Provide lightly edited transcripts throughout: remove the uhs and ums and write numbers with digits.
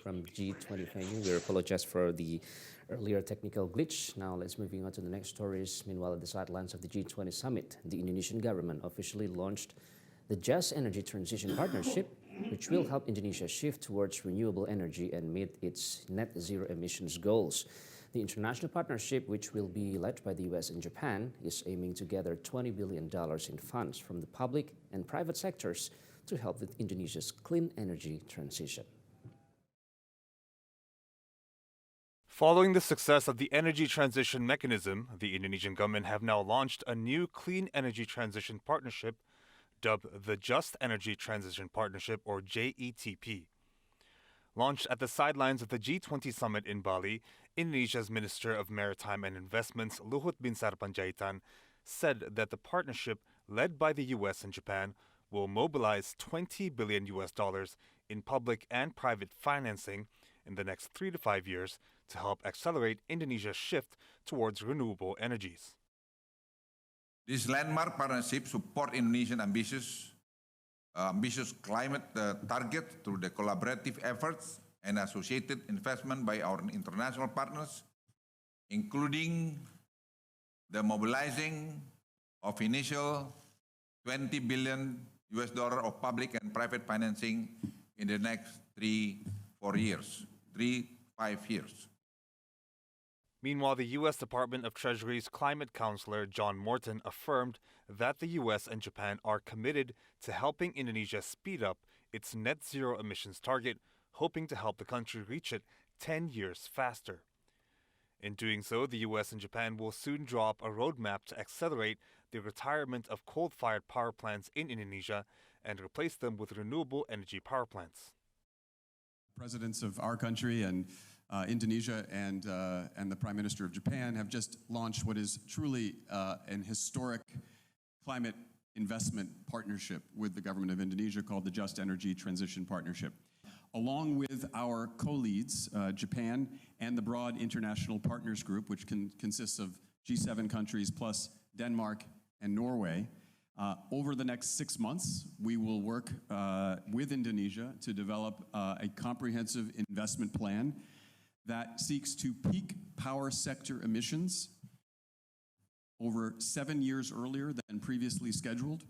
from G20 venue. We apologize for the earlier technical glitch. Now let's moving on to the next stories. Meanwhile, at the sidelines of the G20 Summit, the Indonesian government officially launched the Just Energy Transition Partnership, which will help Indonesia shift towards renewable energy and meet its net zero emissions goals. The international partnership, which will be led by the US and Japan, is aiming to gather $20 billion in funds from the public and private sectors to help with Indonesia's clean energy transition. Following the success of the energy transition mechanism, the Indonesian government have now launched a new clean energy transition partnership dubbed the Just Energy Transition Partnership, or JETP. Launched at the sidelines of the G20 Summit in Bali, Indonesia's Minister of Maritime and Investments, Luhut Binsar Panjaitan, said that the partnership, led by the US and Japan, will mobilize $20 billion in public and private financing in the next 3 to 5 years to help accelerate Indonesia's shift towards renewable energies. This landmark partnership supports Indonesia's ambitious climate target through the collaborative efforts and associated investment by our international partners, including the mobilizing of initial $20 billion of public and private financing in the next 5 years. Meanwhile, the U.S. Department of Treasury's climate counselor John Morton affirmed that the U.S. and Japan are committed to helping Indonesia speed up its net zero emissions target, hoping to help the country reach it 10 years faster. In doing so, the U.S. and Japan will soon draw up a roadmap to accelerate the retirement of coal-fired power plants in Indonesia and replace them with renewable energy power plants. Presidents of our country and Indonesia and the Prime Minister of Japan have just launched what is truly an historic climate investment partnership with the government of Indonesia called the Just Energy Transition Partnership. Along with our co-leads, Japan and the broad international partners group, which consists of G7 countries plus Denmark and Norway, over the next 6 months, we will work with Indonesia to develop a comprehensive investment plan that seeks to peak power sector emissions over 7 years earlier than previously scheduled,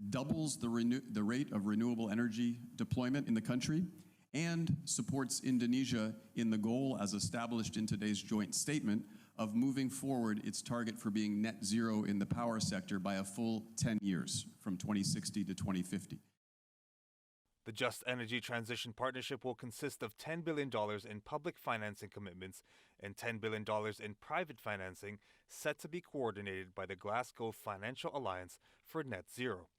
doubles the rate of renewable energy deployment in the country, and supports Indonesia in the goal, as established in today's joint statement, of moving forward its target for being net zero in the power sector by a full 10 years, from 2060 to 2050. The Just Energy Transition Partnership will consist of $10 billion in public financing commitments and $10 billion in private financing set to be coordinated by the Glasgow Financial Alliance for Net Zero.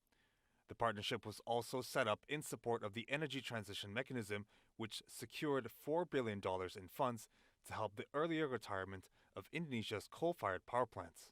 The partnership was also set up in support of the Energy Transition Mechanism, which secured $4 billion in funds to help the earlier retirement of Indonesia's coal-fired power plants.